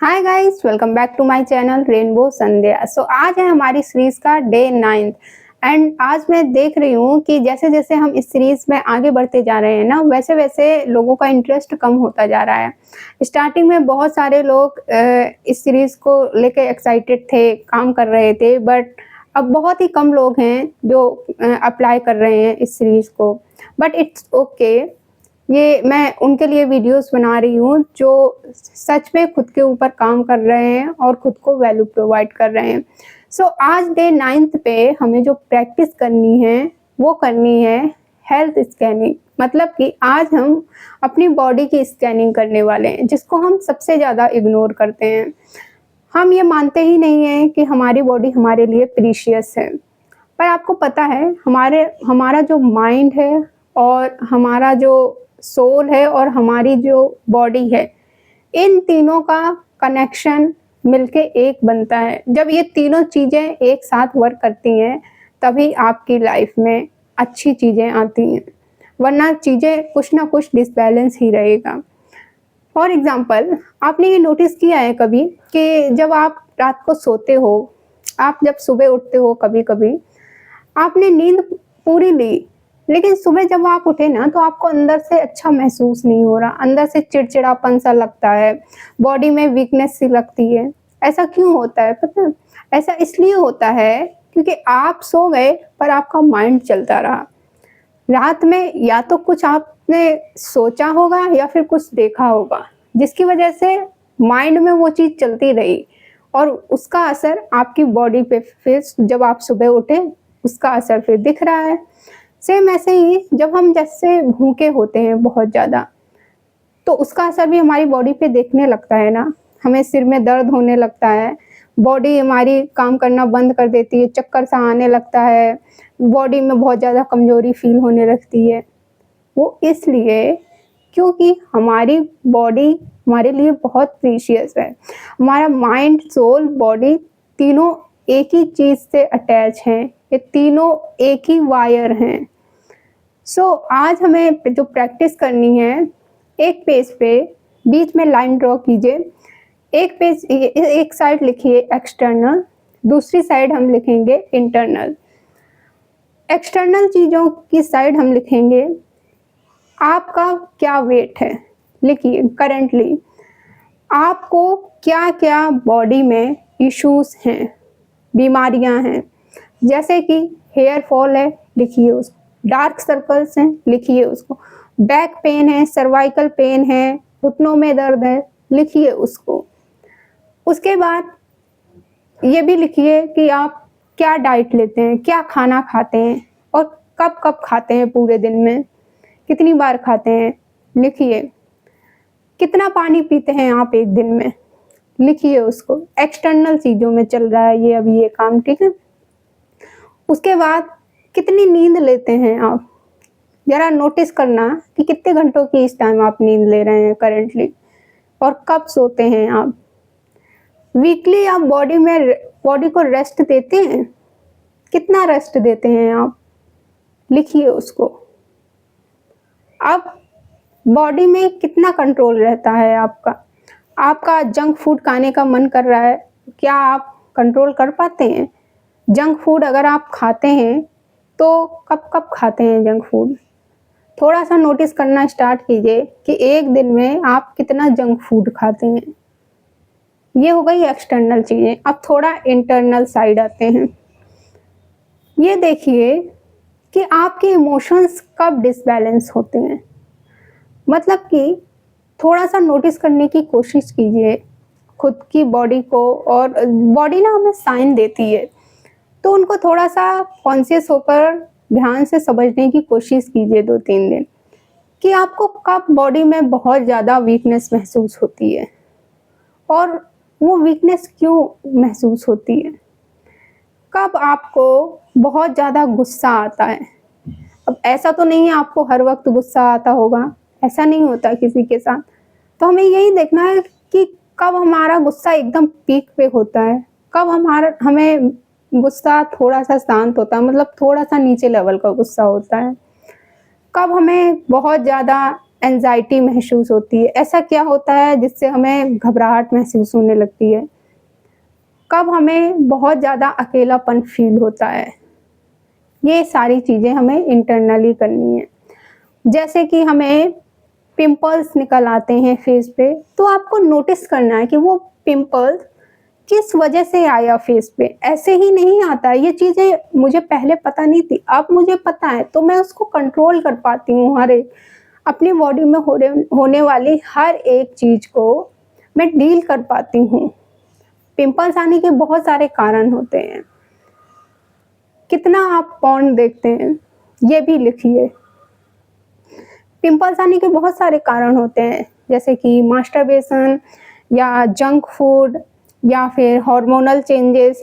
Hi guys, welcome back to my channel rainbow Sandhya. So आज है हमारी सीरीज का डे 9 एंड आज मैं देख रही हूँ कि जैसे जैसे हम इस सीरीज में आगे बढ़ते जा रहे हैं ना, वैसे वैसे लोगों का इंटरेस्ट कम होता जा रहा है। स्टार्टिंग में बहुत सारे लोग इस सीरीज को लेके एक्साइटेड थे, काम कर रहे थे, बट अब बहुत ही कम लोग हैं जो अप्लाई कर रहे हैं इस सीरीज को। बट इट्स ओके, ये मैं उनके लिए वीडियोस बना रही हूँ जो सच में खुद के ऊपर काम कर रहे हैं और खुद को वैल्यू प्रोवाइड कर रहे हैं। सो आज डे 9 पे हमें जो प्रैक्टिस करनी है वो करनी है हेल्थ स्कैनिंग। मतलब कि आज हम अपनी बॉडी की स्कैनिंग करने वाले हैं, जिसको हम सबसे ज़्यादा इग्नोर करते हैं। हम ये मानते ही नहीं हैं कि हमारी बॉडी हमारे लिए प्रीशियस है। पर आपको पता है हमारा जो माइंड है और हमारा जो सोल है और हमारी जो बॉडी है, इन तीनों का कनेक्शन मिलके एक बनता है। जब ये तीनों चीज़ें एक साथ वर्क करती हैं तभी आपकी लाइफ में अच्छी चीज़ें आती हैं, वरना चीज़ें कुछ ना कुछ डिसबैलेंस ही रहेगा। फॉर एग्ज़ाम्पल, आपने ये नोटिस किया है कभी कि जब आप रात को सोते हो, आप जब सुबह उठते हो, कभी-कभी आपने नींद पूरी ली, लेकिन सुबह जब आप उठे ना तो आपको अंदर से अच्छा महसूस नहीं हो रहा, अंदर से चिड़चिड़ापन सा लगता है, बॉडी में वीकनेस सी लगती है। ऐसा क्यों होता है पता है? ऐसा इसलिए होता है क्योंकि आप सो गए पर आपका माइंड चलता रहा। रात में या तो कुछ आपने सोचा होगा या फिर कुछ देखा होगा, जिसकी वजह से माइंड में वो चीज़ चलती रही और उसका असर आपकी बॉडी पे फिर जब आप सुबह उठे उसका असर फिर दिख रहा है। सेम ऐसे ही जब हम जैसे भूखे होते हैं बहुत ज़्यादा, तो उसका असर भी हमारी बॉडी पे दिखने लगता है ना। हमें सिर में दर्द होने लगता है, बॉडी हमारी काम करना बंद कर देती है, चक्कर सा आने लगता है, बॉडी में बहुत ज़्यादा कमज़ोरी फील होने लगती है। वो इसलिए क्योंकि हमारी बॉडी हमारे लिए बहुत प्रीशियस है। हमारा माइंड, सोल, बॉडी तीनों एक ही चीज़ से अटैच हैं, ये तीनों एक ही वायर हैं। आज हमें जो प्रैक्टिस करनी है, एक पेज पे बीच में लाइन ड्रॉ कीजिए। एक साइड लिखिए एक्सटर्नल, दूसरी साइड हम लिखेंगे इंटरनल। एक्सटर्नल चीज़ों की साइड हम लिखेंगे आपका क्या वेट है, लिखिए करेंटली आपको क्या क्या बॉडी में इश्यूज हैं, बीमारियां हैं। जैसे कि हेयर फॉल है, लिखिए उसको। डार्क सर्कल्स हैं, लिखिए उसको। बैक पेन है, सर्वाइकल पेन है, घुटनों में दर्द है, लिखिए उसको। उसके बाद ये भी लिखिए कि आप क्या डाइट लेते हैं, क्या खाना खाते हैं और कब कब खाते हैं, पूरे दिन में कितनी बार खाते हैं, लिखिए। कितना पानी पीते हैं आप एक दिन में, लिखिए उसको। एक्सटर्नल चीज़ों में चल रहा है ये अभी ये काम, ठीक है। उसके बाद कितनी नींद लेते हैं आप, ज़रा नोटिस करना कि कितने घंटों की इस टाइम आप नींद ले रहे हैं करेंटली, और कब सोते हैं आप। वीकली आप बॉडी को रेस्ट देते हैं, कितना रेस्ट देते हैं आप, लिखिए उसको। अब बॉडी में कितना कंट्रोल रहता है आपका जंक फूड खाने का मन कर रहा है, क्या आप कंट्रोल कर पाते हैं? जंक फूड अगर आप खाते हैं तो कब कब खाते हैं जंक फूड? थोड़ा सा नोटिस करना स्टार्ट कीजिए कि एक दिन में आप कितना जंक फूड खाते हैं। ये हो गई एक्सटर्नल चीज़ें। अब थोड़ा इंटरनल साइड आते हैं। ये देखिए कि आपके इमोशंस कब डिसबैलेंस होते हैं। मतलब कि थोड़ा सा नोटिस करने की कोशिश कीजिए खुद की बॉडी को, और बॉडी ना हमें साइन देती है, तो उनको थोड़ा सा कॉन्शियस होकर ध्यान से समझने की कोशिश कीजिए 2-3 दिन कि आपको कब बॉडी में बहुत ज़्यादा वीकनेस महसूस होती है और वो वीकनेस क्यों महसूस होती है। कब आपको बहुत ज़्यादा गुस्सा आता है। अब ऐसा तो नहीं है आपको हर वक्त गुस्सा आता होगा, ऐसा नहीं होता किसी के साथ। तो हमें यही देखना है कि कब हमारा गुस्सा एकदम पीक पे होता है, कब हमें गुस्सा थोड़ा सा शांत होता है, मतलब थोड़ा सा नीचे लेवल का गुस्सा होता है, कब हमें बहुत ज़्यादा एंजाइटी महसूस होती है? ऐसा क्या होता है जिससे हमें घबराहट महसूस होने लगती है? कब हमें बहुत ज़्यादा अकेलापन फ़ील होता है? ये सारी चीज़ें हमें इंटरनली करनी है। जैसे कि हमें पिंपल्स निकल आते हैं फेस पे, तो आपको नोटिस करना है कि वो पिंपल्स किस वजह से आया फेस पे। ऐसे ही नहीं आता, ये चीज़ें मुझे पहले पता नहीं थी, अब मुझे पता है तो मैं उसको कंट्रोल कर पाती हूँ। हर एक अपनी बॉडी में होने वाली हर एक चीज़ को मैं डील कर पाती हूँ। पिंपल्स आने के बहुत सारे कारण होते हैं। कितना आप पॉर्न देखते हैं, ये भी लिखिए। पिंपल्स आने के बहुत सारे कारण होते हैं, जैसे कि मास्टरबेशन या जंक फूड या फिर हार्मोनल चेंजेस।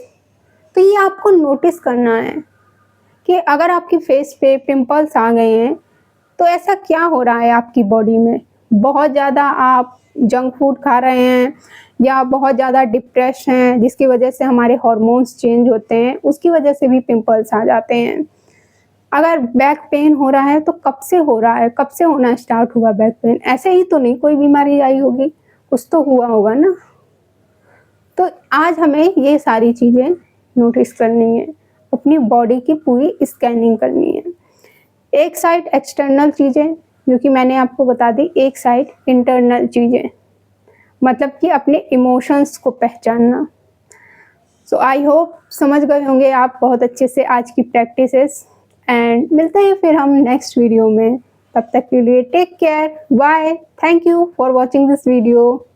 तो ये आपको नोटिस करना है कि अगर आपकी फेस पे पिंपल्स आ गए हैं, तो ऐसा क्या हो रहा है आपकी बॉडी में। बहुत ज़्यादा आप जंक फूड खा रहे हैं या बहुत ज़्यादा डिप्रेस हैं, जिसकी वजह से हमारे हार्मोन्स चेंज होते हैं, उसकी वजह से भी पिंपल्स आ जाते हैं। अगर बैक पेन हो रहा है तो कब से हो रहा है, कब से होना स्टार्ट हुआ बैक पेन? ऐसे ही तो नहीं कोई बीमारी आई होगी, कुछ तो हुआ होगा ना। तो आज हमें ये सारी चीज़ें नोटिस करनी है, अपनी बॉडी की पूरी स्कैनिंग करनी है। एक साइड एक्सटर्नल चीज़ें जो कि मैंने आपको बता दी, एक साइड इंटरनल चीज़ें, मतलब कि अपने इमोशंस को पहचानना। सो आई होप समझ गए होंगे आप बहुत अच्छे से आज की प्रैक्टिसेस। एंड मिलते हैं फिर हम नेक्स्ट वीडियो में। तब तक के लिए take care, bye, thank you for watching this video.